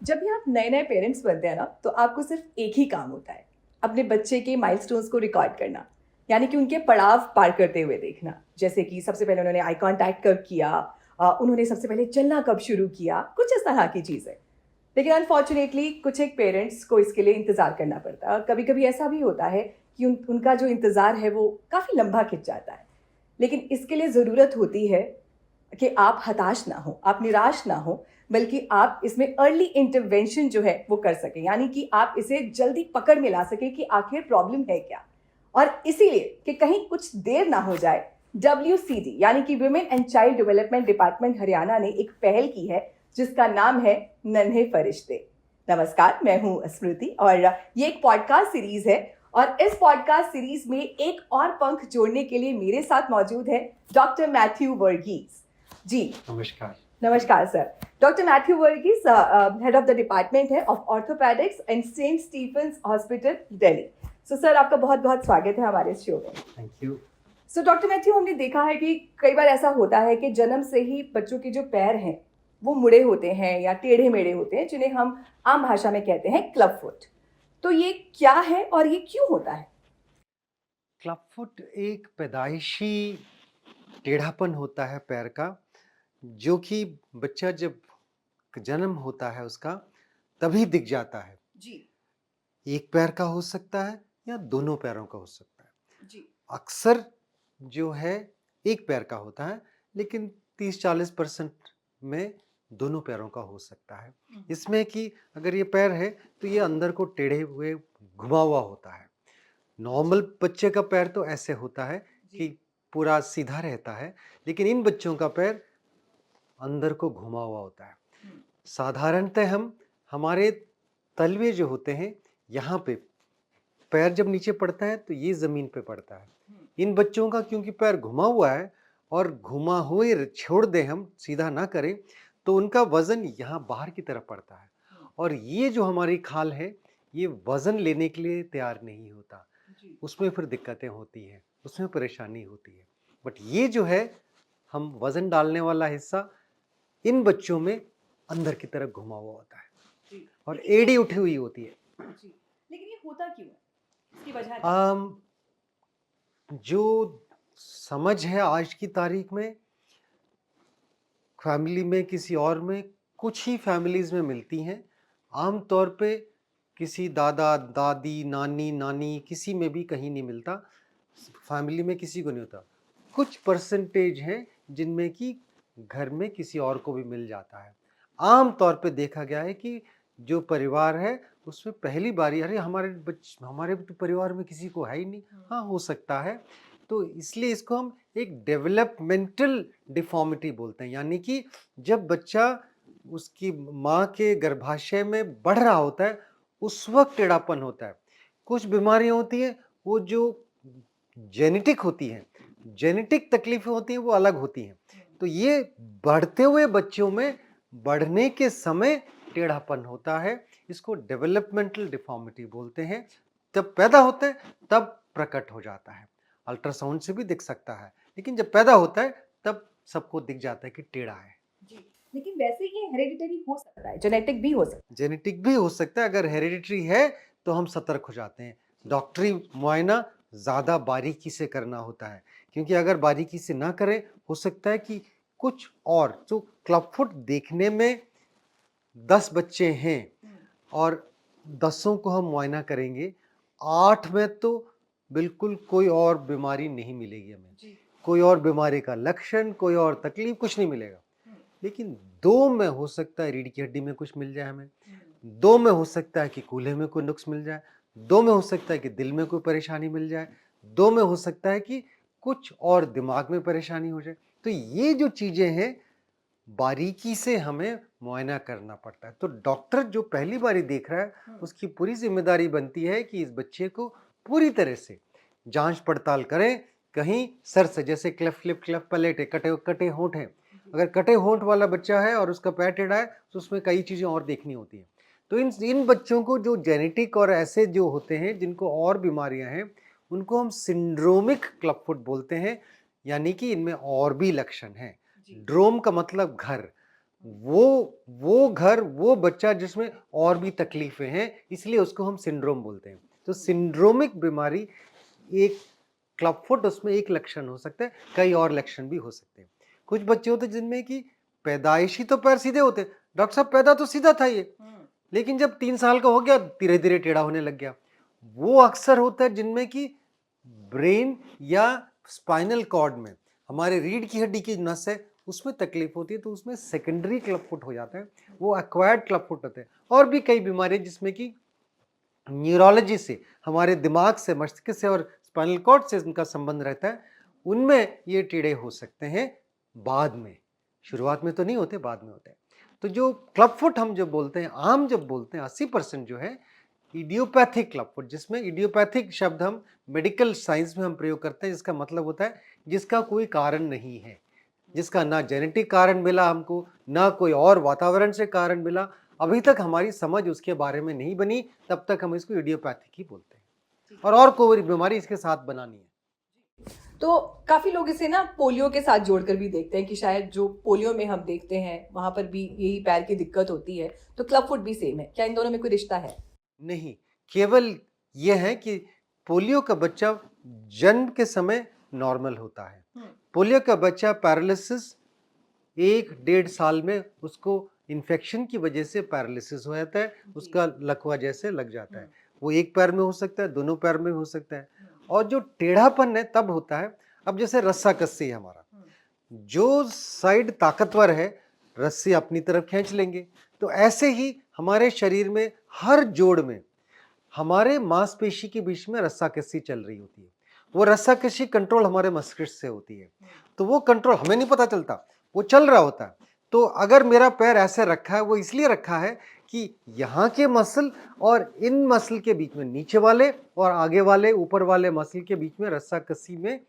जब भी आप नए नए पेरेंट्स बनते हैं ना, तो आपको सिर्फ एक ही काम होता है, अपने बच्चे के माइलस्टोन्स को रिकॉर्ड करना। यानी कि उनके पड़ाव पार करते हुए देखना। जैसे कि सबसे पहले उन्होंने आई कांटेक्ट कब किया, उन्होंने सबसे पहले चलना कब शुरू किया, कुछ इस तरह की चीज़ें। लेकिन अनफॉर्चुनेटली कुछ एक पेरेंट्स को इसके लिए इंतज़ार करना पड़ता है, और कभी कभी ऐसा भी होता है कि उनका जो इंतज़ार है वो काफ़ी लंबा खिंच जाता है। लेकिन इसके लिए ज़रूरत होती है कि आप हताश ना हो, आप निराश ना हो, बल्कि आप इसमें अर्ली इंटरवेंशन जो है वो कर सकें। यानी कि आप इसे जल्दी पकड़ में ला सकें कि आखिर प्रॉब्लम है क्या। और इसीलिए कि कहीं कुछ देर ना हो जाए, WCD यानी कि women and child development department Haryana ने एक पहल की है जिसका नाम है नन्हे फरिश्ते। नमस्कार, मैं हूं स्मृति और ये एक पॉडकास्ट सीरीज है। और इस पॉडकास्ट सीरीज में एक और पंख जोड़ने के लिए मेरे साथ मौजूद है डॉक्टर मैथ्यू वर्गीस जी। नमस्कार। नमस्कार sir. Doctor Mathew Varghese head of the department है of orthopaedics and saint Stephen's hospital Delhi. So sir, आपका बहुत बहुत स्वागत है हमारे शो में। Thank you. So doctor Mathew, हमने देखा है कि कई बार ऐसा होता है कि जन्म से ही बच्चों के जो पैर हैं वो मुड़े होते हैं या टेढ़े मेढ़े होते हैं, जिन्हें हम आम भाषा में कहते हैं क्लब फुट। तो ये क्या है और ये क्यों होता है? क्लब फुट एक पैदाइशी टेढ़ापन होता है पैर का, जो कि बच्चा जब जन्म होता है उसका तभी दिख जाता है। जी एक पैर का हो सकता है या दोनों पैरों का हो सकता है। जी। अक्सर जो है एक पैर का होता है, लेकिन 30-40% में दोनों पैरों का हो सकता है। इसमें कि अगर ये पैर है तो ये अंदर को टेढ़े हुए घुमा हुआ होता है। नॉर्मल बच्चे का पैर तो ऐसे होता है कि पूरा सीधा रहता है, लेकिन इन बच्चों का पैर अंदर को घुमा हुआ होता है। साधारणतः हमारे तलवे जो होते हैं यहाँ पे पैर जब नीचे पड़ता है तो ये जमीन पे पड़ता है। इन बच्चों का क्योंकि पैर घुमा हुआ है और घुमा हुए छोड़ दें, हम सीधा ना करें, तो उनका वजन यहाँ बाहर की तरफ पड़ता है और ये जो हमारी खाल है ये वजन लेने के लिए तैयार नहीं होता। उसमें फिर दिक्कतें होती हैं, उसमें परेशानी होती है। बट ये जो है हम वजन डालने वाला हिस्सा इन बच्चों में अंदर की तरफ घुमा हुआ होता है और एड़ी उठी हुई होती है। लेकिन ये होता क्यों है? इसकी वजह क्या है? जो समझ है आज की तारीख में फैमिली में किसी और में कुछ ही फैमिलीज में मिलती हैं। आम तौर पे किसी दादा दादी नानी नानी किसी में भी कहीं नहीं मिलता, फैमिली में किसी को नहीं होता। कुछ परसेंटेज हैं जिनमें कि घर में किसी और को भी मिल जाता है। आम तौर पे देखा गया है कि जो परिवार है उसमें पहली बारी अरे हमारे तो परिवार में किसी को है ही नहीं। हाँ, हो सकता है। तो इसलिए इसको हम एक डेवलपमेंटल डिफॉर्मिटी बोलते हैं, यानी कि जब बच्चा उसकी माँ के गर्भाशय में बढ़ रहा होता है उस वक्त टेढ़ापन होता है। कुछ बीमारियां होती हैं वो जो जेनेटिक होती हैं, जेनेटिक तकलीफें होती हैं, वो अलग होती हैं। तो ये बढ़ते हुए बच्चों में बढ़ने के समय टेढ़ापन होता है, इसको डेवलपमेंटल डिफॉर्मिटी बोलते हैं। जब पैदा होते हैं तब प्रकट हो जाता है, अल्ट्रासाउंड से भी दिख सकता है, लेकिन जब पैदा होता है तब सबको दिख जाता है कि टेढ़ा है। जी। लेकिन वैसे ये हेरेडिटरी हो सकता है, जेनेटिक भी हो सकता है। जेनेटिक भी हो सकता है। अगर हेरिडिटरी है तो हम सतर्क हो जाते हैं, डॉक्टरी मुआयना ज़्यादा बारीकी से करना होता है, क्योंकि अगर बारीकी से ना करें हो सकता है कि कुछ और जो क्लब फुट देखने में 10 बच्चे हैं और 10 को हम मुआयना करेंगे, 8 में तो बिल्कुल कोई और बीमारी नहीं मिलेगी हमें, कोई और बीमारी का लक्षण, कोई और तकलीफ कुछ नहीं मिलेगा। लेकिन 2 में हो सकता है रीढ़ की हड्डी में कुछ मिल जाए हमें, 2 में हो सकता है कि कूल्हे में कोई नुक्स मिल जाए, 2 में हो सकता है कि दिल में कोई परेशानी मिल जाए, 2 में हो सकता है कि कुछ और दिमाग में परेशानी हो जाए। तो ये जो चीजें हैं बारीकी से हमें मुआयना करना पड़ता है। तो डॉक्टर जो पहली बारी देख रहा है उसकी पूरी जिम्मेदारी बनती है कि इस बच्चे को पूरी तरह से जांच पड़ताल करें। कहीं सर से जैसे क्लेफ्ट लिप, क्लेफ्ट पैलेट है, कटे कटे होंठ हैं, अगर कटे होंठ वाला बच्चा है और उसका पैर टेढ़ा है तो उसमें कई चीजें और देखनी होती हैं। तो इन बच्चों को जो जेनेटिक और ऐसे जो होते हैं जिनको और बीमारियां हैं उनको हम सिंड्रोमिक क्लब फुट बोलते हैं, यानी कि इनमें और भी लक्षण हैं। ड्रोम का मतलब घर, वो घर, वो बच्चा जिसमें और भी तकलीफें हैं, इसलिए उसको हम सिंड्रोम बोलते हैं। तो सिंड्रोमिक बीमारी एक क्लब फुट, उसमें एक लक्षण हो सकता है, कई और लक्षण भी हो सकते हैं। कुछ बच्चे होते हैं जिनमें कि पैदाइशी तो पैर सीधे होते हैं, डॉक्टर साहब पैदा तो सीधा था ये, लेकिन जब 3 साल का हो गया धीरे धीरे टेढ़ा होने लग गया। वो अक्सर होता है जिनमें कि ब्रेन या स्पाइनल कॉर्ड में, हमारे रीढ़ की हड्डी की नस है, उसमें तकलीफ होती है, तो उसमें सेकेंडरी क्लब फुट हो जाता है, वो एक्वायर्ड क्लब फुट होते हैं। और भी कई बीमारियां जिसमें कि न्यूरोलॉजी से, हमारे दिमाग से, मस्तिष्क से और स्पाइनल कॉर्ड से उनका संबंध रहता है, उनमें ये टीड़े हो सकते हैं बाद में, शुरुआत में तो नहीं होते, बाद में होते हैं। तो जो क्लब फुट हम जब बोलते हैं, आम जब बोलते हैं, 80% जो है इडियोपैथिक क्लब फुट, जिसमें इडियोपैथिक शब्द हम मेडिकल साइंस में हम प्रयोग करते हैं, जिसका मतलब होता है जिसका कोई कारण नहीं है, जिसका ना जेनेटिक कारण मिला हमको, ना कोई और वातावरण से कारण मिला, अभी तक हमारी समझ उसके बारे में नहीं बनी, तब तक हम इसको इडियोपैथिक ही बोलते हैं। और कोई बीमारी इसके साथ बनानी है। तो काफी लोग इसे ना पोलियो के साथ जोड़कर भी देखते हैं कि शायद जो पोलियो में हम देखते हैं वहां पर भी यही पैर की दिक्कत होती है, तो क्लब फुट भी सेम है क्या? इन दोनों में कोई रिश्ता है? नहीं, केवल यह है कि पोलियो का बच्चा जन्म के समय नॉर्मल होता है। पोलियो का बच्चा पैरालिसिस 1-1.5 साल में उसको इन्फेक्शन की वजह से पैरालिसिस हो जाता है, उसका लकवा जैसे लग जाता है। वो एक पैर में हो सकता है, दोनों पैर में हो सकता है। और जो टेढ़ापन है तब होता है, अब जैसे रस्साकस्सी है हमारा, जो साइड ताकतवर है रस्सी अपनी तरफ खींच लेंगे, तो ऐसे ही हमारे शरीर में हर जोड़ में हमारे मांसपेशी के बीच में रस्साकस्सी चल रही होती है। वो रस्साकस्सी कंट्रोल हमारे मस्तिष्क से होती है, तो वो कंट्रोल हमें नहीं पता चलता, वो चल रहा होता है। तो अगर मेरा पैर ऐसे रखा है, वो इसलिए रखा है कि यहाँ के मसल और इन मसल के बीच में, नीचे वाले और आगे वाले ऊपर वाले मसल के बीच में रस्साकस्सी में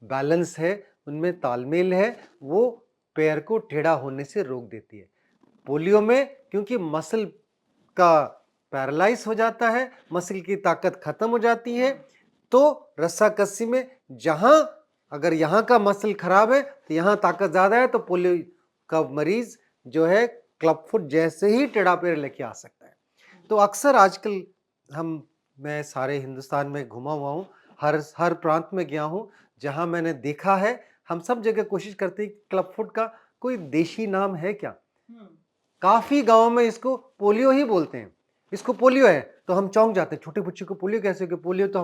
बैलेंस है, उनमें तालमेल है, वो पैर को टेढ़ा होने से रोक देती है। पोलियो में क्योंकि मसल का पैरालाइज हो जाता है, मसल की ताकत खत्म हो जाती है, तो रस्साकस्सी में जहां अगर यहाँ का मसल खराब है तो यहाँ ताकत ज्यादा है, तो पोलियो का मरीज जो है क्लब फुट जैसे ही टेढ़ा पैर लेके आ सकता है। तो अक्सर आजकल मैं सारे हिंदुस्तान में घुमा हुआ हूँ, हर प्रांत में गया हूँ, जहां मैंने देखा है, हम सब जगह कोशिश करते हैं क्लब फुट का कोई देशी नाम है क्या। काफी गांवों में इसको पोलियो ही बोलते हैं, इसको पोलियो है, तो हम चौंक जाते हैं, छोटे बच्चे को पोलियो कैसे हो गया? पोलियो तो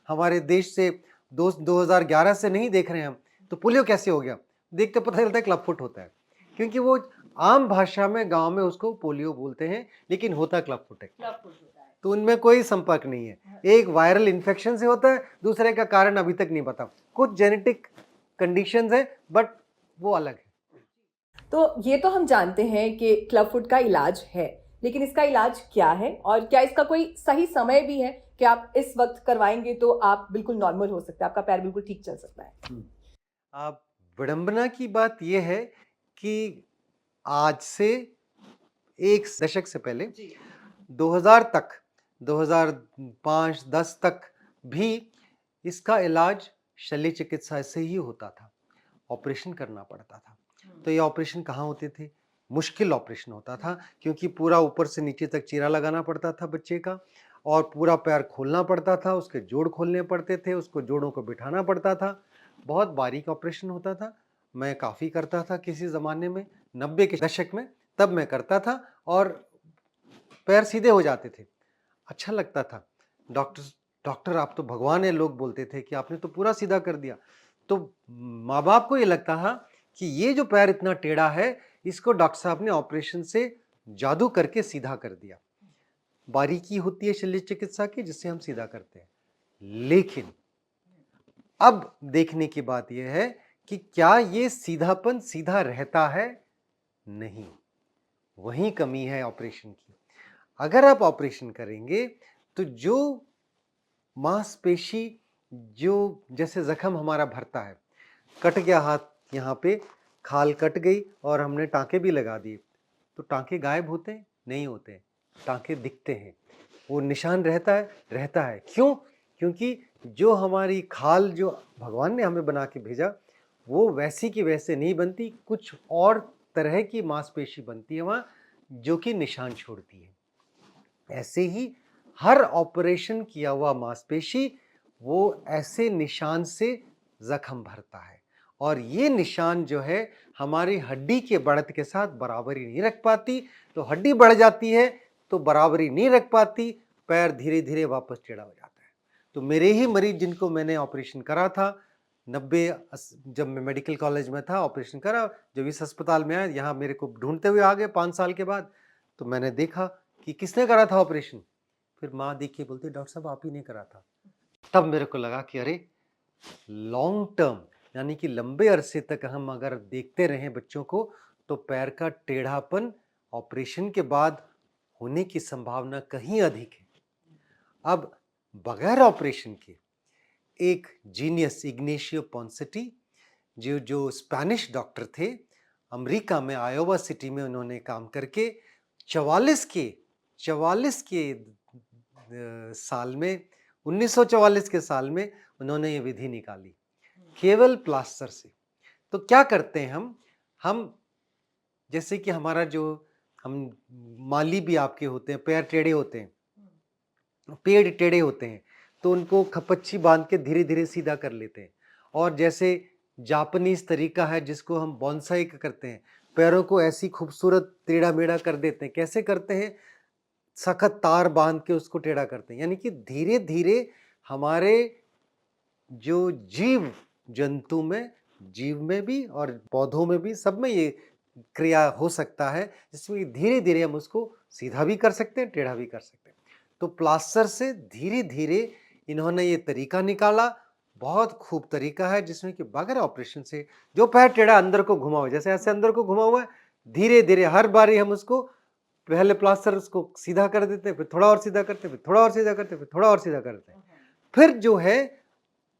हमारे देश से 2011 से नहीं देख रहे हैं हम, तो पोलियो कैसे हो गया? देखते पता चलता है क्लब फुट होता है, क्योंकि वो आम भाषा में गांव में उसको पोलियो बोलते हैं, लेकिन होता क्लब फुट है। तो उनमें कोई संपर्क नहीं है, एक वायरल इन्फेक्शन से होता है, दूसरे का कारण अभी तक नहीं पता, कुछ जेनेटिक कंडीशंस है, बट वो अलग है। तो ये तो हम जानते हैं कि क्लब फुट का इलाज है, लेकिन इसका इलाज क्या है और क्या इसका कोई सही समय भी है कि आप इस वक्त करवाएंगे तो आप बिल्कुल नॉर्मल हो सकते हैं, आपका पैर बिल्कुल ठीक चल सकता है? आप विडंबना की बात यह है कि आज से एक दशक से पहले 2000 तक, 2005-10 तक भी इसका इलाज शल्य चिकित्सा से ही होता था, ऑपरेशन करना पड़ता था। तो ये ऑपरेशन कहाँ होते थे? मुश्किल ऑपरेशन होता था, क्योंकि पूरा ऊपर से नीचे तक चीरा लगाना पड़ता था बच्चे का, और पूरा पैर खोलना पड़ता था, उसके जोड़ खोलने पड़ते थे, उसको जोड़ों को बिठाना पड़ता था, बहुत बारीक ऑपरेशन होता था। मैं काफ़ी करता था किसी ज़माने में, 90 के दशक में, तब मैं करता था और पैर सीधे हो जाते थे, अच्छा लगता था। डॉक्टर आप तो भगवान है, लोग बोलते थे कि आपने तो पूरा सीधा कर दिया। तो माँ बाप को ये लगता था कि ये जो पैर इतना टेढ़ा है, इसको डॉक्टर साहब ने ऑपरेशन से जादू करके सीधा कर दिया। बारीकी होती है शल्य चिकित्सा की, जिससे हम सीधा करते हैं। लेकिन अब देखने की बात यह है कि क्या ये सीधापन सीधा रहता है? नहीं, वही कमी है ऑपरेशन की। अगर आप ऑपरेशन करेंगे तो जो मांसपेशी, जो जैसे जख्म हमारा भरता है, कट गया हाथ, यहाँ पे खाल कट गई और हमने टांके भी लगा दिए, तो टांके गायब होते हैं? नहीं होते, टांके दिखते हैं, वो निशान रहता है। क्यों? क्योंकि जो हमारी खाल जो भगवान ने हमें बना के भेजा, वो वैसी की वैसे नहीं बनती, कुछ और तरह की मांसपेशी बनती है वहाँ जो कि निशान छोड़ती है। ऐसे ही हर ऑपरेशन किया हुआ मांसपेशी वो ऐसे निशान से जख्म भरता है और ये निशान जो है हमारी हड्डी के बढ़त के साथ बराबरी नहीं रख पाती, तो हड्डी बढ़ जाती है तो बराबरी नहीं रख पाती, पैर धीरे धीरे वापस टेढ़ा हो जाता है। तो मेरे ही मरीज जिनको मैंने ऑपरेशन करा था जब मैं मेडिकल कॉलेज में था, ऑपरेशन करा, जब इस अस्पताल में आया, यहाँ मेरे को ढूंढते हुए आ गए 5 साल के बाद, तो मैंने देखा कि किसने करा था ऑपरेशन। फिर माँ देखी, बोलती डॉक्टर साहब आप ही ने करा था। तब मेरे को लगा कि अरे लॉन्ग टर्म यानी कि लंबे अरसे तक हम अगर देखते रहें बच्चों को तो पैर का टेढ़ापन ऑपरेशन के बाद होने की संभावना कहीं अधिक है। अब बगैर ऑपरेशन के एक जीनियस इग्नेशियो पोंसेटी जो स्पेनिश डॉक्टर थे, अमेरिका में आयोवा सिटी में उन्होंने काम करके 44 के साल में 1944 के साल में उन्होंने ये विधि निकाली केवल प्लास्टर से। तो क्या करते हैं हम जैसे कि हमारा जो हम माली भी आपके होते हैं, पैर टेढ़े होते हैं, पेड़ टेढ़े होते हैं, तो उनको खपच्ची बांध के धीरे धीरे सीधा कर लेते हैं। और जैसे जापानीज तरीका है जिसको हम बॉन्साई करते हैं, पैरों को ऐसी खूबसूरत टेढ़ा मेढ़ा कर देते हैं। कैसे करते हैं? सख्त तार बांध के उसको टेढ़ा करते हैं। यानी कि धीरे धीरे हमारे जो जंतु में, जीव में भी और पौधों में भी, सब में ये क्रिया हो सकता है जिसमें धीरे धीरे हम उसको सीधा भी कर सकते हैं, टेढ़ा भी कर सकते हैं। तो प्लास्टर से धीरे धीरे इन्होंने ये तरीका निकाला, बहुत खूब तरीका है जिसमें कि बगैर ऑपरेशन से जो पैर टेढ़ा अंदर को घुमा हुआ, जैसे ऐसे अंदर को घुमा हुआ है, धीरे धीरे हर बारी हम उसको पहले प्लास्टर उसको सीधा कर देते हैं, फिर थोड़ा और सीधा करते हैं, फिर थोड़ा और सीधा करते हैं, फिर थोड़ा और सीधा करते हैं। फिर जो है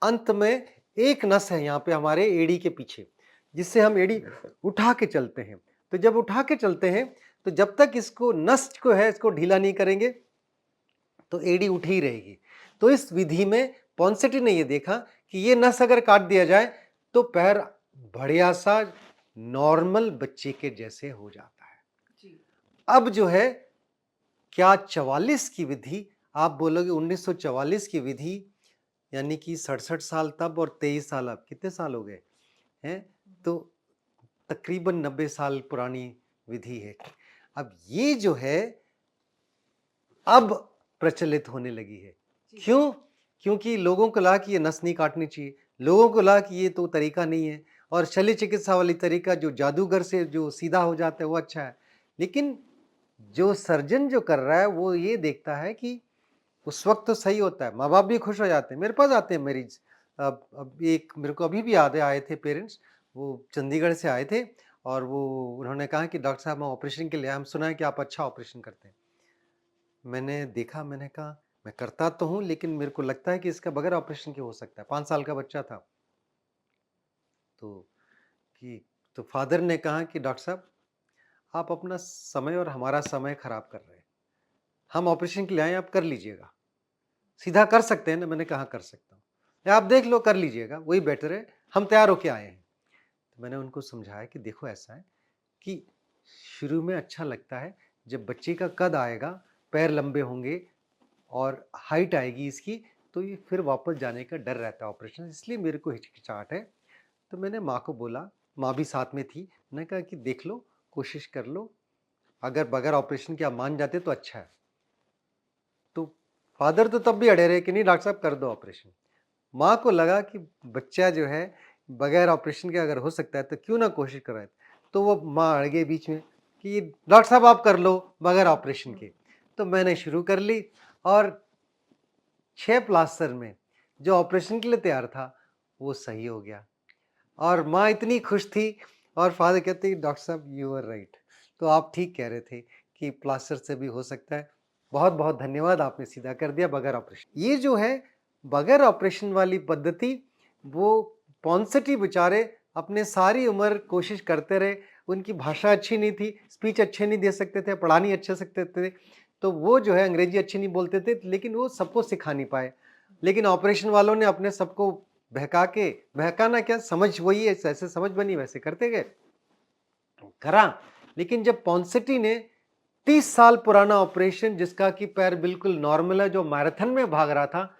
अंत में एक नस है यहाँ पे हमारे एड़ी के पीछे जिससे हम एड़ी उठा के चलते हैं। तो जब उठा के चलते हैं तो जब तक इसको नस को है इसको ढीला नहीं करेंगे तो एड़ी उठी ही रहेगी। तो इस विधि में पॉन्सेटी ने ये देखा कि ये नस अगर काट दिया जाए तो पैर बढ़िया सा नॉर्मल बच्चे के जैसे हो जाता है जी। अब जो है क्या 44 की विधि, आप बोलोगे 1944 की विधि यानी कि 67 साल तब और 23 साल अब, कितने साल हो गए हैं? तो तकरीबन 90 साल पुरानी विधि है। अब ये जो है अब प्रचलित होने लगी है। क्यों? क्योंकि लोगों को लगा कि ये नस नहीं काटनी चाहिए, लोगों को लगा कि ये तो तरीका नहीं है, और शल्य चिकित्सा वाली तरीका जो जादूगर से जो सीधा हो जाता है वो अच्छा है। लेकिन जो सर्जन जो कर रहा है वो ये देखता है कि उस वक्त तो सही होता है, माँ बाप भी खुश हो जाते हैं। मेरे पास आते हैं मरीज, अब एक मेरे को अभी भी याद है, आए थे पेरेंट्स, वो चंडीगढ़ से आए थे और वो उन्होंने कहा कि डॉक्टर साहब हम ऑपरेशन के लिए, हम सुना है कि आप अच्छा ऑपरेशन करते हैं। मैंने देखा, मैंने कहा मैं करता तो हूँ लेकिन मेरे को लगता है कि इसका बगैर ऑपरेशन के हो सकता है। 5 साल का बच्चा था। तो फादर ने कहा कि डॉक्टर साहब आप अपना समय और हमारा समय खराब कर रहे हैं, हम ऑपरेशन के लिए आए, आप कर लीजिएगा, सीधा कर सकते हैं ना? मैंने कहा कर सकता हूँ, या आप देख लो कर लीजिएगा, वही बेटर है, हम तैयार होके आए हैं। तो मैंने उनको समझाया कि देखो ऐसा है कि शुरू में अच्छा लगता है, जब बच्चे का कद आएगा, पैर लंबे होंगे और हाइट आएगी इसकी, तो ये फिर वापस जाने का डर रहता है ऑपरेशन, इसलिए मेरे को हिचकिचाहट है। तो मैंने माँ को बोला, माँ भी साथ में थी, मैंने कहा कि देख लो, कोशिश कर लो, अगर बगैर ऑपरेशन के आप मान जाते तो अच्छा है। तो फादर तो तब भी अड़े रहे कि नहीं डॉक्टर साहब कर दो ऑपरेशन। माँ को लगा कि बच्चा जो है बगैर ऑपरेशन के अगर हो सकता है तो क्यों ना कोशिश कराए। तो वो माँ अड़ गई बीच में कि डॉक्टर साहब आप कर लो बगैर ऑपरेशन के। तो मैंने शुरू कर ली और 6 प्लास्टर में जो ऑपरेशन के लिए तैयार था वो सही हो गया और माँ इतनी खुश थी। और फादर कहते डॉक्टर साहब यू आर राइट, तो आप ठीक कह रहे थे कि प्लास्टर से भी हो सकता है, बहुत बहुत धन्यवाद, आपने सीधा कर दिया बगैर ऑपरेशन। ये जो है बगैर ऑपरेशन वाली पद्धति, वो पॉन्सेटी बेचारे अपने सारी उम्र कोशिश करते रहे, उनकी भाषा अच्छी नहीं थी, स्पीच अच्छे नहीं दे सकते थे, पढ़ा नहीं अच्छे सकते थे, तो वो जो है अंग्रेजी अच्छी नहीं बोलते थे, लेकिन वो सबको सिखा नहीं पाए। लेकिन ऑपरेशन वालों ने अपने सबको बहकाना क्या, समझ वही है, जैसे समझ बनी वैसे करते गए करा, लेकिन जब पॉन्सेटी ने 30 साल पुराना ऑपरेशन, जिसका कि पैर बिल्कुल नॉर्मल है, जो मैराथन में भाग रहा था,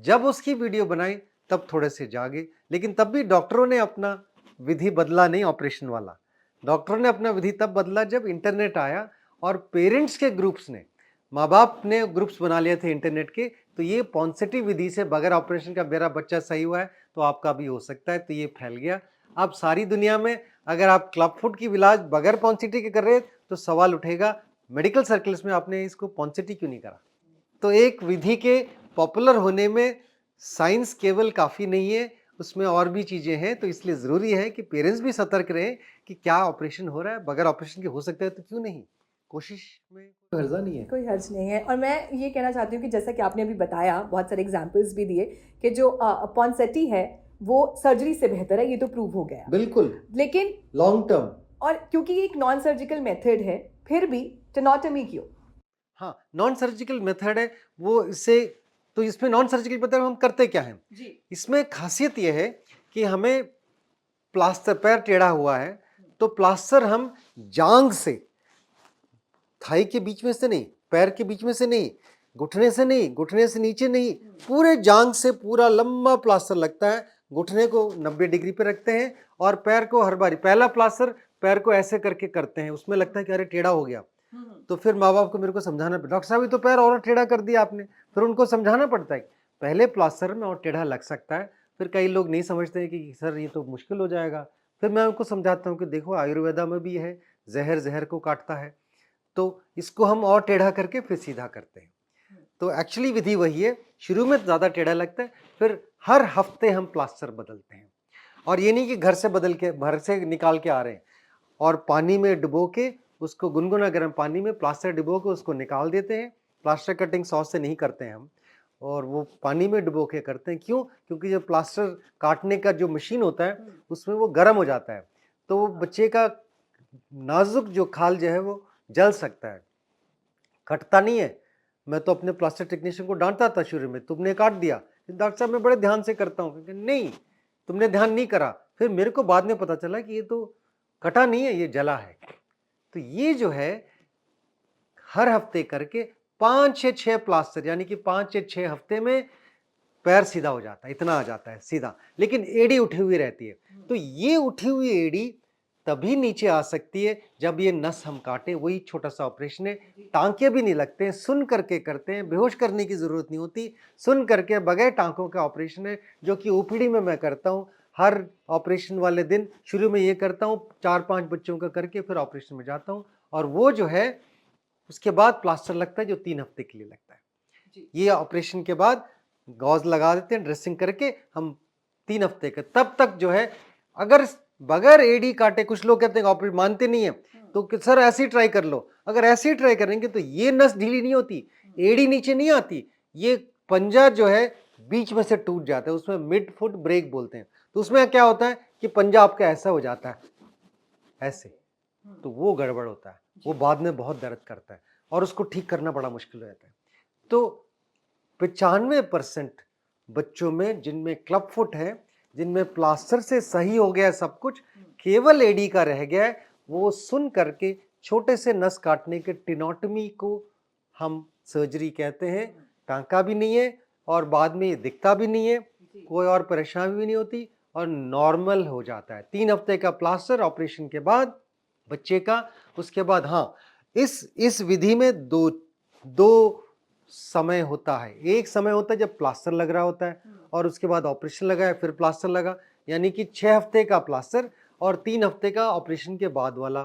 जब उसकी वीडियो बनाई तब थोड़े से जागे। लेकिन तब भी डॉक्टरों ने अपना विधि बदला नहीं, ऑपरेशन वाला। डॉक्टरों ने अपना विधि तब बदला जब इंटरनेट आया और पेरेंट्स के ग्रुप्स ने, माँ बाप ने ग्रुप्स बना लिए थे इंटरनेट के, तो ये पॉन्सेटी विधि से बगैर ऑपरेशन का मेरा बच्चा सही हुआ है तो आपका भी हो सकता है, तो ये फैल गया। अब सारी दुनिया में अगर आप क्लब फुट की इलाज बगैर पॉन्सेटी के कर रहे हैं तो सवाल उठेगा मेडिकल सर्कल्स में, आपने इसको पॉन्सेटी क्यों नहीं करा। तो एक विधि के पॉपुलर होने में साइंस केवल काफ़ी नहीं है, उसमें और भी चीज़ें हैं। तो इसलिए ज़रूरी है कि पेरेंट्स भी सतर्क रहें कि क्या ऑपरेशन हो रहा है, बगैर ऑपरेशन के हो सकता है तो क्यों नहीं, कोशिश में कोई हर्जा नहीं है। कोई हर्ज नहीं है। और मैं ये कहना चाहती हूँ कि जैसा कि आपने अभी बताया, बहुत सारे एग्जाम्पल्स भी दिए कि जो पॉन्सेटी है वो सर्जरी से बेहतर है, ये तो प्रूव हो गया। बिल्कुल, लेकिन लॉन्ग टर्म, और क्योंकि ये एक नॉन सर्जिकल मेथड है, फिर भी टेनोटमी क्यों? हाँ नॉन सर्जिकल मेथड है वो, इससे तो इसमें नॉन सर्जिकल मेथड हम करते क्या हैं जी। इसमें खासियत यह है कि हमें प्लास्टर, पैर टेढ़ा हुआ है तो प्लास्टर हम जांग से, थाई के बीच में से नहीं, पैर के बीच में से नहीं, घुटने से नहीं, घुटने से नीचे नहीं, पूरे जांग से पूरा लंबा प्लास्टर लगता है। घुटने को 90 डिग्री पे रखते हैं और पैर को हर बारी, पहला प्लास्टर पैर को ऐसे करके करते हैं, उसमें लगता है कि अरे टेढ़ा हो गया। तो फिर माँ बाप को मेरे को समझाना पड़ता, डॉक्टर साहब ये तो पैर और टेढ़ा कर दिया आपने। फिर उनको समझाना पड़ता है पहले प्लास्टर में और टेढ़ा लग सकता है। फिर कई लोग नहीं समझते हैं कि सर ये तो मुश्किल हो जाएगा। फिर मैं उनको समझाता हूँ कि देखो आयुर्वेदा में भी है, जहर जहर को काटता है, तो इसको हम और टेढ़ा करके फिर सीधा करते हैं। तो एक्चुअली विधि वही है, शुरू में ज़्यादा टेढ़ा लगता है, फिर हर हफ्ते हम प्लास्टर बदलते हैं। और ये नहीं कि घर से बदल के, घर से निकाल के आ रहे हैं और पानी में डुबो के उसको, गुनगुना गर्म पानी में प्लास्टर डुबो के उसको निकाल देते हैं। प्लास्टर कटिंग सॉस से नहीं करते हैं हम, और वो पानी में डुबो के करते हैं। क्यों? क्योंकि जो प्लास्टर काटने का जो मशीन होता है उसमें वो गर्म हो जाता है, तो वो बच्चे का नाजुक जो खाल जो है वो जल सकता है, कटता नहीं है। मैं तो अपने प्लास्टर टेक्नीशियन को डांटता था शुरू में, तुमने काट दिया। डॉक्टर साहब मैं बड़े ध्यान से करता हूँ, नहीं तुमने ध्यान नहीं करा। फिर मेरे को बाद में पता चला कि ये तो कटा नहीं है, ये जला है। तो ये जो है हर हफ्ते करके 5 से 6 प्लास्टर, यानी कि 5 से 6 हफ्ते में पैर सीधा हो जाता है, इतना आ जाता है सीधा, लेकिन एड़ी उठी हुई रहती है। तो ये उठी हुई एड़ी तभी नीचे आ सकती है जब ये नस हम काटे, वही छोटा सा ऑपरेशन है। टांके भी नहीं लगते हैं, सुन करके करते हैं, बेहोश करने की जरूरत नहीं होती, सुन करके बगैर टांकों का ऑपरेशन है, जो कि ओपीडी में मैं करता हूँ। हर ऑपरेशन वाले दिन शुरू में ये करता हूँ, 4-5 बच्चों का करके फिर ऑपरेशन में जाता हूँ, और वो जो है उसके बाद प्लास्टर लगता है जो 3 हफ्ते के लिए लगता है। ये ऑपरेशन के बाद गॉज लगा देते हैं, ड्रेसिंग करके हम 3 हफ्ते का, तब तक जो है अगर बगैर एडी काटे, कुछ लोग कहते हैं ऑपरेशन मानते नहीं है, तो सर ऐसे ही ट्राई कर लो। अगर ऐसे ही ट्राई करेंगे तो ये नस ढीली नहीं होती, एडी नीचे नहीं आती, ये पंजा जो है बीच में से टूट जाता है, उसमें मिड फुट ब्रेक बोलते हैं। तो उसमें क्या होता है कि पंजा आपका ऐसा हो जाता है, ऐसे, तो वो गड़बड़ होता है, वो बाद में बहुत दर्द करता है और उसको ठीक करना बड़ा मुश्किल हो जाता है। तो 95% बच्चों में जिनमें क्लब फुट है, जिनमें प्लास्टर से सही हो गया सब कुछ, केवल एडी का रह गया है, वो सुन करके छोटे से नस काटने के टेनोटमी को हम सर्जरी कहते हैं। टांका भी नहीं है और बाद में ये दिखता भी नहीं है, कोई और परेशानी भी नहीं होती और नॉर्मल हो जाता है। 3 हफ्ते का प्लास्टर ऑपरेशन के बाद बच्चे का। उसके बाद हाँ, इस विधि में दो समय होता है। एक समय होता है जब प्लास्टर लग रहा होता है और उसके बाद ऑपरेशन लगा है, फिर प्लास्टर लगा, यानी कि 6 हफ्ते का प्लास्टर और 3 हफ्ते का ऑपरेशन के बाद वाला,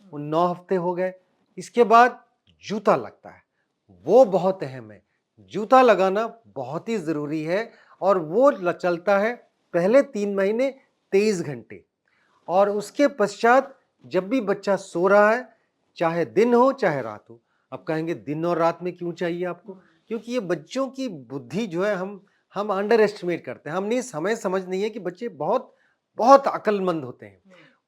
वो 9 हफ्ते हो गए। इसके बाद जूता लगता है, वो बहुत अहम है। जूता लगाना बहुत ही ज़रूरी है और वो चलता है पहले 3 महीने 23 घंटे, और उसके पश्चात जब भी बच्चा सो रहा है, चाहे दिन हो चाहे रात हो। अब कहेंगे दिन और रात में क्यों चाहिए आपको? क्योंकि ये बच्चों की बुद्धि जो है हम अंडर एस्टिमेट करते हैं। हम नहीं समझ नहीं है कि बच्चे बहुत बहुत अक्लमंद होते हैं,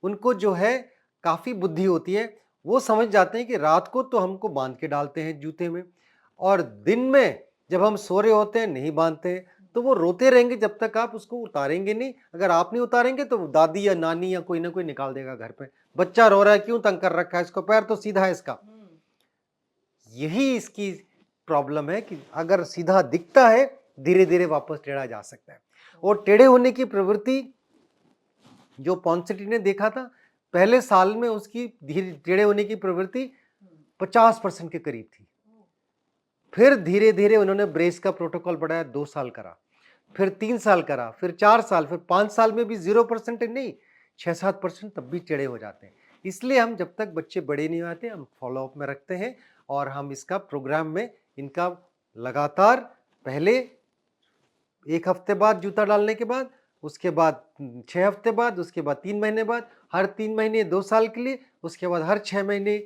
उनको जो है काफ़ी बुद्धि होती है। वो समझ जाते हैं कि रात को तो हमको बांध के डालते हैं जूते में, और दिन में जब हम सो रहे होते हैं नहीं बांधते हैं, तो वो रोते रहेंगे जब तक आप उसको उतारेंगे नहीं। अगर आप नहीं उतारेंगे तो दादी या नानी या कोई ना कोई निकाल देगा घर पे, बच्चा रो रहा है, क्यों तंग कर रखा है इसको, पैर तो सीधा है इसका। यही इसकी प्रॉब्लम है कि अगर सीधा दिखता है, धीरे धीरे वापस टेढ़ा जा सकता है। और टेढ़े होने की प्रवृत्ति जो पॉन्सेटी ने देखा था, पहले साल में उसकी धीरे टेढ़े होने की प्रवृत्ति 50% के करीब थी। फिर धीरे धीरे उन्होंने ब्रेस का प्रोटोकॉल बढ़ाया, 2 साल करा, फिर 3 साल करा, फिर 4 साल, फिर 5 साल में भी 0% नहीं, 6-7% तब भी टेढ़े हो जाते हैं। इसलिए हम जब तक बच्चे बड़े नहीं आते, हम फॉलोअप में रखते हैं और हम इसका प्रोग्राम में इनका लगातार पहले 1 हफ्ते बाद जूता डालने के बाद, उसके बाद 6 हफ्ते बाद, उसके बाद 3 महीने बाद, हर 3 महीने 2 साल के लिए, उसके बाद हर 6 महीने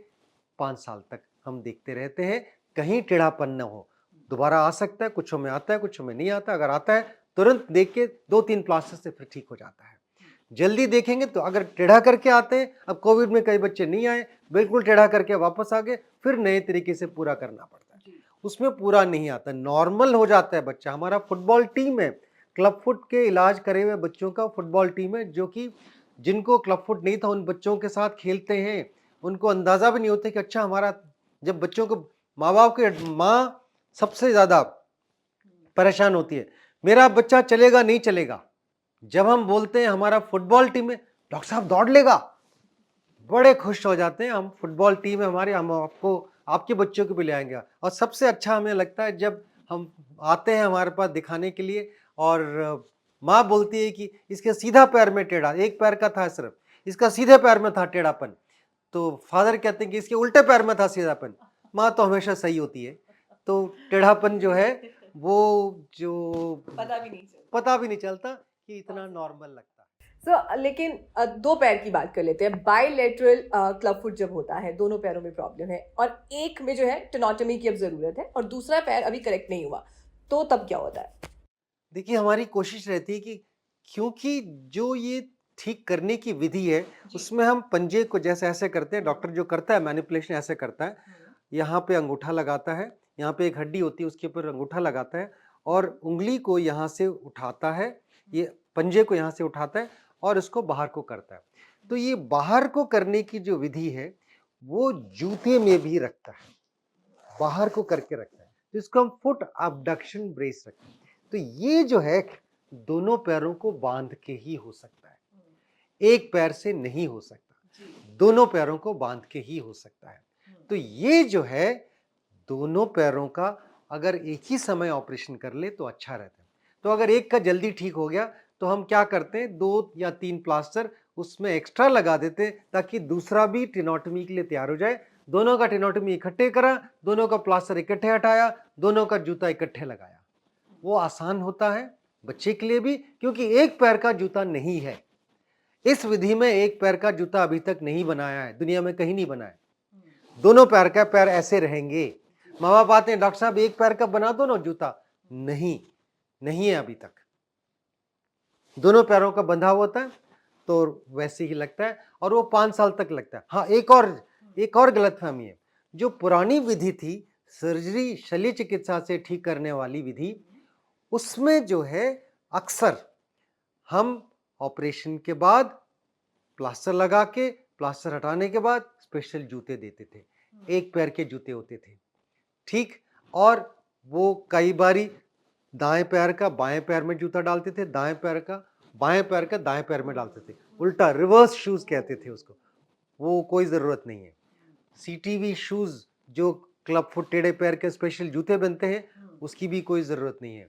5 साल तक हम देखते रहते हैं, कहीं टेढ़ापन न हो। दोबारा आ सकता है, कुछों में आता है, कुछों में नहीं आता। अगर आता है तुरंत देख के 2-3 प्लास्टर से फिर ठीक हो जाता है। जल्दी देखेंगे तो अगर टेढ़ा करके आते हैं, अब कोविड में कई बच्चे नहीं आए, बिल्कुल टेढ़ा करके वापस आ गए, फिर नए तरीके से पूरा करना पड़ता है, उसमें पूरा नहीं आता, नॉर्मल हो जाता है बच्चा। हमारा फुटबॉल टीम है, क्लब फुट के इलाज करे हुए बच्चों का फुटबॉल टीम है, जो कि जिनको क्लब फुट नहीं था उन बच्चों के साथ खेलते हैं, उनको अंदाजा भी नहीं होता कि अच्छा हमारा, जब बच्चों को माँ बाप के माँ सबसे ज्यादा परेशान होती है, मेरा बच्चा चलेगा नहीं चलेगा। जब हम बोलते हैं हमारा फुटबॉल टीम है, डॉक्टर साहब दौड़ लेगा, बड़े खुश हो जाते हैं, हम फुटबॉल टीम है हमारे, हम आपको आपके बच्चों को भी ले आएंगे। और सबसे अच्छा हमें लगता है जब हम आते हैं हमारे पास दिखाने के लिए और माँ बोलती है कि इसके सीधा पैर में टेढ़ा, एक पैर का था सिर्फ, इसका सीधे पैर में था टेढ़ापन, तो फादर कहते हैं कि इसके उल्टे पैर में था सीधापन। माँ तो हमेशा सही होती है, तो टेढ़ापन जो है वो जो पता भी नहीं चलता कि इतना नॉर्मल लगता है। लेकिन 2 पैर की बात कर लेते हैं। बायलैटरल क्लब फुट जब होता है, दोनों पैरों में प्रॉब्लम है और एक में जो है टेनोटमी की अब जरूरत है और दूसरा पैर अभी करेक्ट नहीं हुआ, तो तब क्या होता है? देखिए हमारी कोशिश रहती है कि क्योंकि जो ये ठीक करने की विधि है उसमें हम पंजे को जैसे ऐसे करते हैं, डॉक्टर जो करता है मैनिपुलेशन ऐसे करता है, यहाँ पे अंगूठा लगाता है, यहाँ पे एक हड्डी होती है उसके ऊपर अंगूठा लगाता है और उंगली को यहाँ से उठाता है, ये पंजे को यहाँ से उठाता है और इसको बाहर को करता है। तो ये बाहर को करने की जो विधि है वो जूते में भी रखता है, बाहर को करके रखता है, तो इसको हम फुट अबडक्शन ब्रेस रखते हैं। तो ये जो है दोनों पैरों को बांध के ही हो सकता है, एक पैर से नहीं हो सकता, दोनों पैरों को बांध के ही हो सकता है। तो ये जो है दोनों पैरों का अगर एक ही समय ऑपरेशन कर ले तो अच्छा रहता है। तो अगर एक का जल्दी ठीक हो गया तो हम क्या करते हैं, 2 या 3 प्लास्टर उसमें एक्स्ट्रा लगा देते हैं ताकि दूसरा भी टेनोटमी के लिए तैयार हो जाए। दोनों का टेनोटमी इकट्ठे करा, दोनों का प्लास्टर इकट्ठे हटाया, दोनों का जूता इकट्ठे लगाया, वो आसान होता है बच्चे के लिए भी, क्योंकि एक पैर का जूता नहीं है। इस विधि में एक पैर का जूता अभी तक नहीं बनाया है, दुनिया में कहीं नहीं बना है। दोनों पैर का पैर ऐसे रहेंगे। माँ बाप आते हैं, डॉक्टर साहब एक पैर का बना दो ना जूता, नहीं नहीं है अभी तक, दोनों पैरों का बंधा हुआ होता है तो वैसे ही लगता है और वो 5 साल तक लगता है। हाँ, एक और गलतफहमी है, जो पुरानी विधि थी सर्जरी शल्य चिकित्सा से ठीक करने वाली विधि, उसमें जो है अक्सर हम ऑपरेशन के बाद प्लास्टर लगा के, प्लास्टर हटाने के बाद स्पेशल जूते देते थे, एक पैर के जूते होते थे, ठीक। और वो कई बारी दाएं पैर का बाएं पैर में जूता डालते थे, दाएं पैर का बाएं पैर का दाएं पैर में डालते थे, उल्टा रिवर्स शूज कहते थे उसको, वो कोई ज़रूरत नहीं है। सीटीवी शूज जो क्लब फुट टेढ़े पैर के स्पेशल जूते बनते हैं उसकी भी कोई ज़रूरत नहीं है।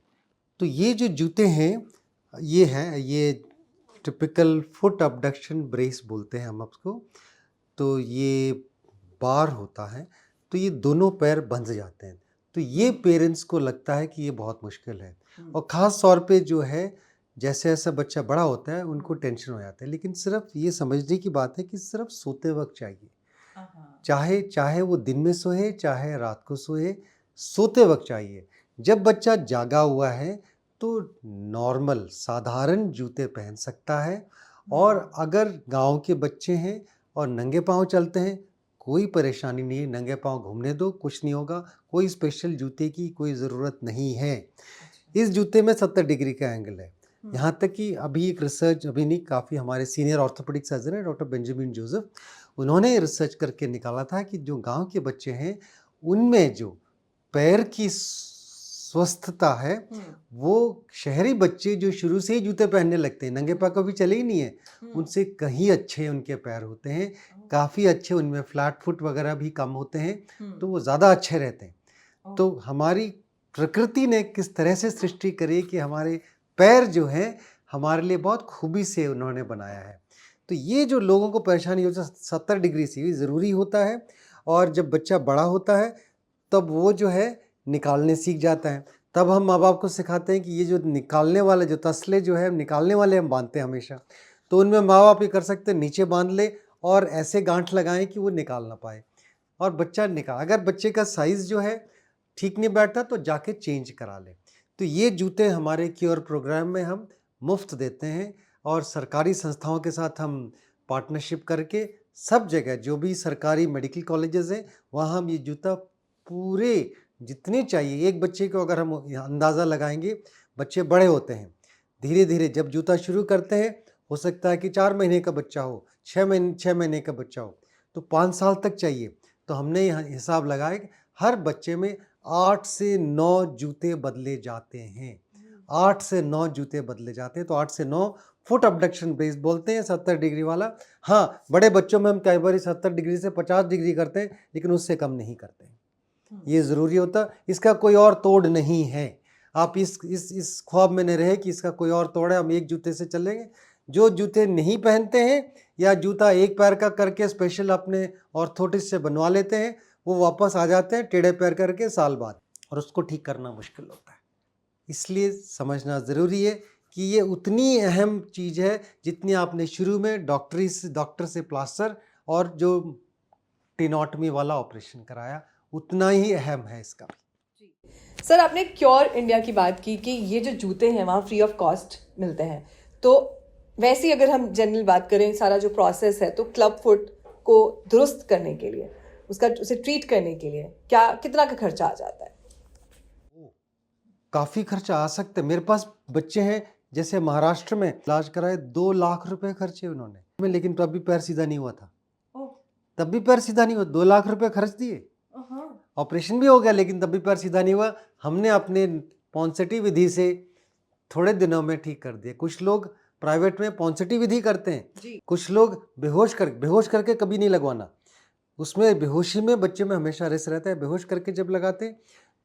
तो ये जो जूते हैं ये हैं, ये टिपिकल फुट अबडक्शन ब्रेस बोलते हैं हम उसको। तो ये बार होता है, तो ये दोनों पैर बंध जाते हैं, तो ये पेरेंट्स को लगता है कि ये बहुत मुश्किल है और ख़ास तौर पे जो है जैसे जैसा बच्चा बड़ा होता है उनको टेंशन हो जाता है। लेकिन सिर्फ ये समझने की बात है कि सिर्फ सोते वक्त चाहिए, चाहे चाहे वो दिन में सोए चाहे रात को सोए, सोते वक्त चाहिए। जब बच्चा जागा हुआ है तो नॉर्मल साधारण जूते पहन सकता है, और अगर गांव के बच्चे हैं और नंगे पांव चलते हैं कोई परेशानी नहीं है, नंगे पांव घूमने दो, कुछ नहीं होगा, कोई स्पेशल जूते की कोई ज़रूरत नहीं है। इस जूते में 70 डिग्री का एंगल है, यहाँ तक कि अभी एक रिसर्च, अभी नहीं, काफ़ी हमारे सीनियर ऑर्थोपेडिक सर्जन है डॉक्टर बेंजामिन जोसेफ, उन्होंने रिसर्च करके निकाला था कि जो गांव के बच्चे हैं उनमें जो पैर की स्वस्थता है वो शहरी बच्चे जो शुरू से ही जूते पहनने लगते हैं, नंगे पैर कभी चले ही नहीं है, उनसे कहीं अच्छे उनके पैर होते हैं, काफ़ी अच्छे, उनमें फ्लैट फुट वगैरह भी कम होते हैं, तो वो ज़्यादा अच्छे रहते हैं। तो हमारी प्रकृति ने किस तरह से सृष्टि करी कि हमारे पैर जो है हमारे लिए बहुत खूबी से उन्होंने बनाया है। तो ये जो लोगों को परेशानी होती है 70 डिग्री से भी ज़रूरी होता है, और जब बच्चा बड़ा होता है तब वो जो है निकालने सीख जाता है। तब हम माँ बाप को सिखाते हैं कि ये जो निकालने वाले जो तसले जो है निकालने वाले हम बांधते हैं हमेशा, तो उनमें माँ बाप ये कर सकते हैं नीचे बांध ले और ऐसे गांठ लगाएं कि वो निकाल ना पाए, और बच्चा निकाल, अगर बच्चे का साइज़ जो है ठीक नहीं बैठता तो जाके चेंज करा ले। तो ये जूते हमारे क्योर प्रोग्राम में हम मुफ्त देते हैं, और सरकारी संस्थाओं के साथ हम पार्टनरशिप करके सब जगह जो भी सरकारी मेडिकल कॉलेजेस हैं वहाँ हम ये जूता पूरे जितने चाहिए, एक बच्चे को अगर हम अंदाज़ा लगाएंगे, बच्चे बड़े होते हैं धीरे धीरे, जब जूता शुरू करते हैं हो सकता है कि 4 महीने का बच्चा हो, 6 महीने का बच्चा हो, तो 5 साल तक चाहिए। तो हमने यहाँ हिसाब लगाया कि हर बच्चे में 8 से 9 जूते बदले जाते हैं, 8 से 9 जूते बदले जाते हैं। तो 8 से 9 फुट अबडक्शन ब्रेस बोलते हैं 70 डिग्री वाला। हाँ, बड़े बच्चों में हम कई बार 70 डिग्री से 50 डिग्री करते हैं, लेकिन उससे कम नहीं करते हैं, ये ज़रूरी होता। इसका कोई और तोड़ नहीं है, आप इस ख्वाब में न रहे कि इसका कोई और तोड़ है, हम एक जूते से चलेंगे। जो जूते नहीं पहनते हैं या जूता एक पैर का करके स्पेशल अपने ऑर्थोटिस्ट से बनवा लेते हैं, वो वापस आ जाते हैं टेढ़े पैर करके साल बाद, और उसको ठीक करना मुश्किल होता है। इसलिए समझना ज़रूरी है कि ये उतनी अहम चीज़ है जितनी आपने शुरू में डॉक्टर से प्लास्टर और जो टेनोटमी वाला ऑपरेशन कराया, उतना ही अहम है इसका भी। सर, आपने क्योर इंडिया की बात की कि ये जो जूते हैं वहाँ फ्री ऑफ कॉस्ट मिलते हैं, तो वैसे ही अगर हम जनरल बात करें, सारा जो प्रोसेस है, तो क्लब फुट को दुरुस्त करने के लिए, उसे ट्रीट करने के लिए कितना का खर्चा आ जाता है? काफ़ी खर्चा आ सकता है। मेरे पास बच्चे हैं जैसे महाराष्ट्र में इलाज कराए 2 लाख रुपए खर्चे उन्होंने, लेकिन तब भी पैर सीधा नहीं हुआ था, तब भी पैर सीधा नहीं हुआ, 2 लाख रुपए खर्च दिए, ऑपरेशन भी हो गया लेकिन तब भी पैर सीधा नहीं हुआ। हमने अपने पॉन्सेटी विधि से थोड़े दिनों में ठीक कर दिया। कुछ लोग प्राइवेट में पॉन्सेटी विधि करते हैं, कुछ लोग बेहोश करके कभी नहीं लगवाना, उसमें बेहोशी में बच्चे में हमेशा रिस्क रहता है। बेहोश करके जब लगाते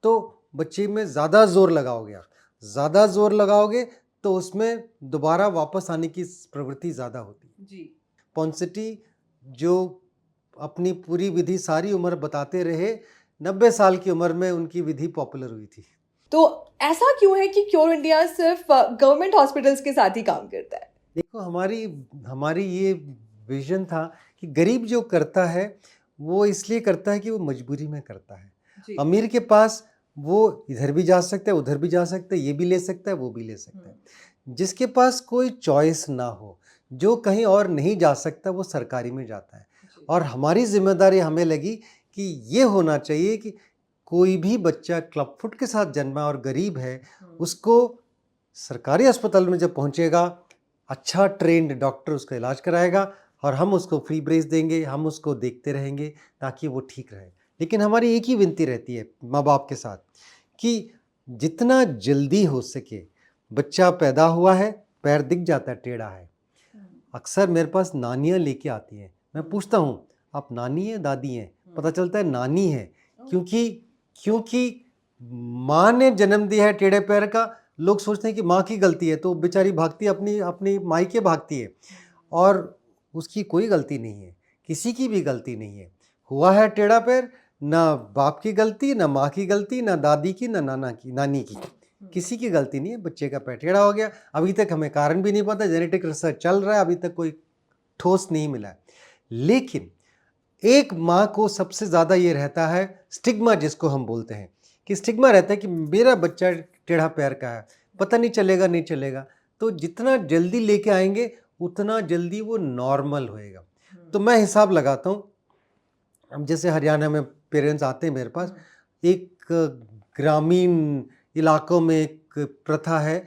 तो बच्चे में ज़्यादा जोर लगाओगे, आप ज़्यादा जोर लगाओगे तो उसमें दोबारा वापस आने की प्रवृत्ति ज़्यादा होती है जी। पॉन्सेटी जो अपनी पूरी विधि सारी उम्र बताते रहे, 90 साल की उम्र में उनकी विधि पॉपुलर हुई थी। तो ऐसा क्यों है कि क्योर इंडिया सिर्फ गवर्नमेंट हॉस्पिटल्स के साथ ही काम करता है? देखो, हमारी ये विजन था कि गरीब जो करता है वो इसलिए करता है कि वो मजबूरी में करता है। अमीर के पास वो इधर भी जा सकता है, उधर भी जा सकता है, ये भी ले सकता है, वो भी ले सकता है। जिसके पास कोई चॉइस ना हो, जो कहीं और नहीं जा सकता, वो सरकारी में जाता है। और हमारी जिम्मेदारी हमें लगी कि ये होना चाहिए कि कोई भी बच्चा क्लब फुट के साथ जन्मा और गरीब है, उसको सरकारी अस्पताल में जब पहुंचेगा, अच्छा ट्रेंड डॉक्टर उसका इलाज कराएगा और हम उसको फ्री ब्रेस देंगे, हम उसको देखते रहेंगे ताकि वो ठीक रहे। लेकिन हमारी एक ही विनती रहती है माँ बाप के साथ कि जितना जल्दी हो सके, बच्चा पैदा हुआ है, पैर दिख जाता है टेढ़ा है, अक्सर मेरे पास नानियाँ लेके आती हैं, मैं पूछता हूँ आप नानी है दादी हैं, पता चलता है नानी है, क्योंकि माँ ने जन्म दिया है टेढ़े पैर का। लोग सोचते हैं कि माँ की गलती है, तो बेचारी भागती है अपनी मायके भागती है, और उसकी कोई गलती नहीं है, किसी की भी गलती नहीं है। हुआ है टेढ़ा पैर, ना बाप की गलती, ना माँ की गलती, ना दादी की, ना नानी की, किसी की गलती नहीं है, बच्चे का पैर टेढ़ा हो गया। अभी तक हमें कारण भी नहीं पता, जेनेटिक रिसर्च चल रहा है, अभी तक कोई ठोस नहीं मिला है। लेकिन एक माँ को सबसे ज़्यादा ये रहता है स्टिग्मा, जिसको हम बोलते हैं कि स्टिग्मा रहता है कि मेरा बच्चा टेढ़ा पैर का है, पता नहीं चलेगा। तो जितना जल्दी लेके आएंगे उतना जल्दी वो नॉर्मल होएगा। तो मैं हिसाब लगाता हूँ, अब जैसे हरियाणा में पेरेंट्स आते हैं मेरे पास, एक ग्रामीण इलाकों में एक प्रथा है,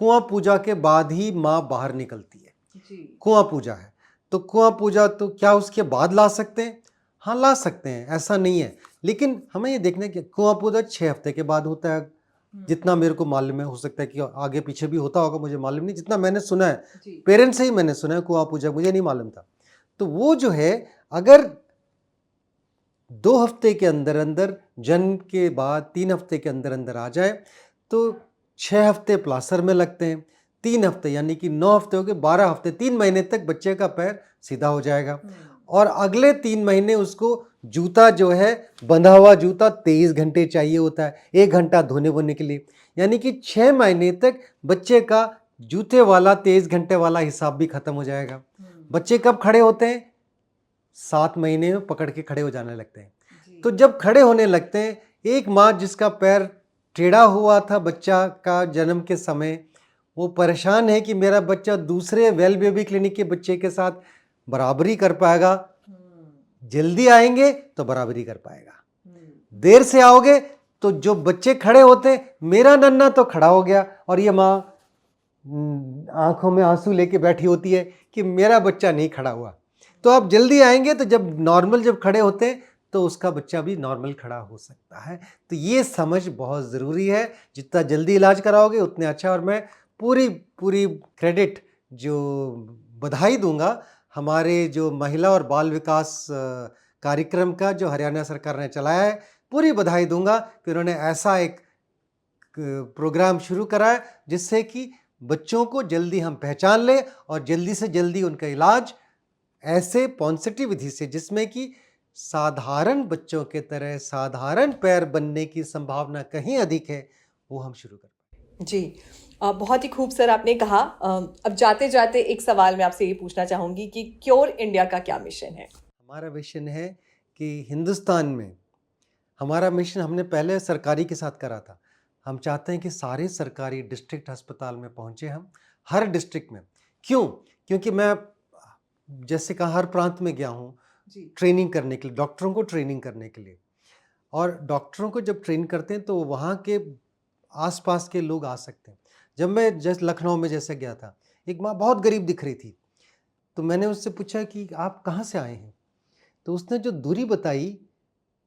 कुआं पूजा के बाद ही माँ बाहर निकलती है। जी। कुआं पूजा है तो कुआं पूजा तो क्या उसके बाद ला सकते हैं? हाँ, ला सकते हैं, ऐसा नहीं है। लेकिन हमें ये देखना है कि कुआं पूजा 6 हफ्ते के बाद होता है, जितना मेरे को मालूम है। हो सकता है कि आगे पीछे भी होता होगा, मुझे मालूम नहीं। जितना मैंने सुना है, जी। पेरेंट्स से ही मैंने सुना है कुआं पूजा, मुझे नहीं मालूम था। तो वो जो है, अगर 2 हफ्ते के अंदर अंदर, जन्म के बाद 3 हफ्ते के अंदर अंदर आ जाए तो 6 हफ्ते प्लास्टर में लगते हैं। 3 हफ्ते यानी कि 9 हफ्ते हो गए, 12 हफ्ते, 3 महीने तक बच्चे का पैर सीधा हो जाएगा। और अगले 3 महीने उसको जूता जो है, बंधा हुआ जूता 23 घंटे चाहिए होता है, 1 घंटा धोने वोने के लिए। यानी कि 6 महीने तक बच्चे का जूते वाला 23 घंटे वाला हिसाब भी खत्म हो जाएगा। बच्चे कब खड़े होते हैं? 7 महीने में पकड़ के खड़े हो जाने लगते हैं। तो जब खड़े होने लगते हैं, एक माँ जिसका पैर टेढ़ा हुआ था बच्चा का जन्म के समय, वो परेशान है कि मेरा बच्चा दूसरे वेल बेबी क्लिनिक के बच्चे के साथ बराबरी कर पाएगा। जल्दी आएंगे तो बराबरी कर पाएगा, देर से आओगे तो जो बच्चे खड़े होते, मेरा नन्ना तो खड़ा हो गया, और ये माँ आंखों में आंसू लेके बैठी होती है कि मेरा बच्चा नहीं खड़ा हुआ। तो आप जल्दी आएंगे तो जब नॉर्मल जब खड़े होते हैं तो उसका बच्चा भी नॉर्मल खड़ा हो सकता है। तो ये समझ बहुत ज़रूरी है। जितना जल्दी इलाज कराओगे उतने अच्छा। और मैं पूरी पूरी क्रेडिट, जो बधाई दूंगा हमारे जो महिला और बाल विकास कार्यक्रम का, जो हरियाणा सरकार ने चलाया है। पूरी बधाई दूंगा कि उन्होंने ऐसा एक प्रोग्राम शुरू करा है जिससे कि बच्चों को जल्दी हम पहचान लें और जल्दी से जल्दी उनका इलाज ऐसे पॉजिटिव विधि से, जिसमें कि साधारण बच्चों के तरह साधारण पैर बनने की संभावना कहीं अधिक है, वो हम शुरू कर। जी, बहुत ही खूब सर आपने कहा। अब जाते जाते एक सवाल मैं आपसे ये पूछना चाहूँगी कि क्योर इंडिया का क्या मिशन है? हमारा मिशन है कि हिंदुस्तान में, हमारा मिशन हमने पहले सरकारी के साथ करा था। हम चाहते हैं कि सारे सरकारी डिस्ट्रिक्ट अस्पताल में पहुँचे हम, हर डिस्ट्रिक्ट में। क्यों? क्योंकि मैं जैसे कहा हर प्रांत में गया हूँ ट्रेनिंग करने के लिए, डॉक्टरों को ट्रेनिंग करने के लिए। और डॉक्टरों को जब ट्रेन करते हैं तो वहाँ के आसपास के लोग आ सकते हैं। जब मैं जैसे लखनऊ में जैसे गया था, एक माँ बहुत गरीब दिख रही थी, तो मैंने उससे पूछा कि आप कहाँ से आए हैं? तो उसने जो दूरी बताई,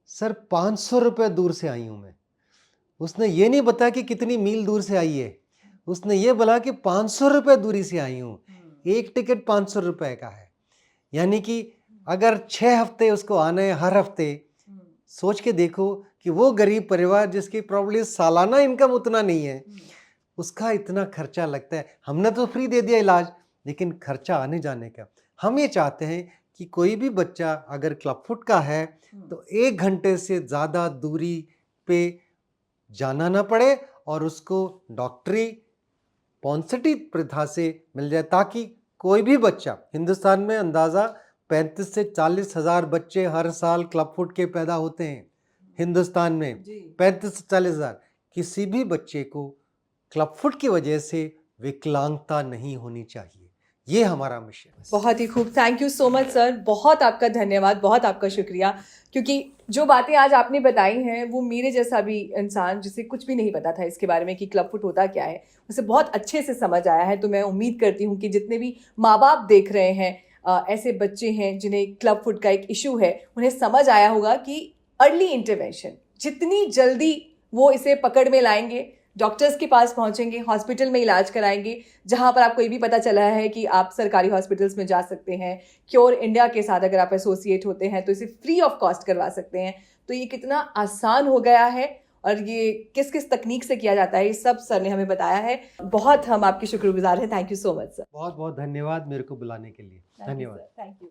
सर 500 रुपये दूर से आई हूँ मैं। उसने ये नहीं बताया कि कितनी मील दूर से आई है, उसने ये बोला कि 500 रुपये दूरी से आई हूँ। एक टिकट 500 रुपये का है। यानी कि अगर 6 हफ्ते उसको आना है हर हफ्ते, सोच के देखो कि वो गरीब परिवार जिसकी प्रॉब्लम सालाना इनकम उतना नहीं है, उसका इतना खर्चा लगता है। हमने तो फ्री दे दिया इलाज, लेकिन खर्चा आने जाने का। हम ये चाहते हैं कि कोई भी बच्चा अगर क्लब फुट का है तो 1 घंटे से ज़्यादा दूरी पे जाना ना पड़े और उसको डॉक्टरी पॉजिटिव प्रथा से मिल जाए, ताकि कोई भी बच्चा, हिंदुस्तान में अंदाज़ा 35 से 40 हज़ार बच्चे हर साल क्लब फुट के पैदा होते हैं। हिंदुस्तान में 35 से 40 हज़ार, किसी भी बच्चे को क्लब फुट की वजह से विकलांगता नहीं होनी चाहिए। ये हमारा मिशन है। बहुत ही खूब, thank you so much sir, बहुत आपका धन्यवाद, बहुत आपका शुक्रिया। क्योंकि जो बातें आज आपने बताई हैं वो मेरे जैसा भी इंसान जिसे कुछ भी नहीं पता था इसके बारे में कि क्लब फुट होता क्या है, उसे बहुत अच्छे से समझ आया है। तो मैं उम्मीद करती हूँ कि जितने भी माँ बाप देख रहे हैं, ऐसे बच्चे हैं जिन्हें क्लब फुट का एक इशू है, उन्हें समझ आया होगा कि अर्ली इंटरवेंशन, जितनी जल्दी वो इसे पकड़ में लाएंगे, डॉक्टर्स के पास पहुंचेंगे, हॉस्पिटल में इलाज कराएंगे, जहां पर आपको ये भी पता चला है कि आप सरकारी हॉस्पिटल्स में जा सकते हैं, क्योर इंडिया के साथ अगर आप एसोसिएट होते हैं तो इसे फ्री ऑफ कॉस्ट करवा सकते हैं। तो ये कितना आसान हो गया है और ये किस किस तकनीक से किया जाता है, ये सब सर ने हमें बताया है। बहुत हम आपके शुक्रगुजार हैं। Thank you so much sir. बहुत बहुत धन्यवाद मेरे को बुलाने के लिए। धन्यवाद। Thank you.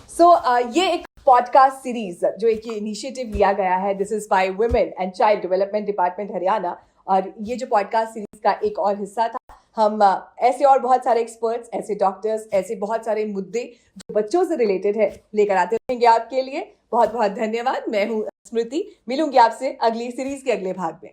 सो ये एक पॉडकास्ट सीरीज जो एक इनिशिएटिव लिया गया है, this is by women and child development department Haryana, और ये जो पॉडकास्ट सीरीज का एक और हिस्सा था। हम ऐसे और बहुत सारे एक्सपर्ट्स, ऐसे डॉक्टर्स, ऐसे बहुत सारे मुद्दे जो बच्चों से रिलेटेड है लेकर आते रहेंगे आपके लिए। बहुत बहुत धन्यवाद। मैं हूँ स्मृति, मिलूंगी आपसे अगली सीरीज के अगले भाग में।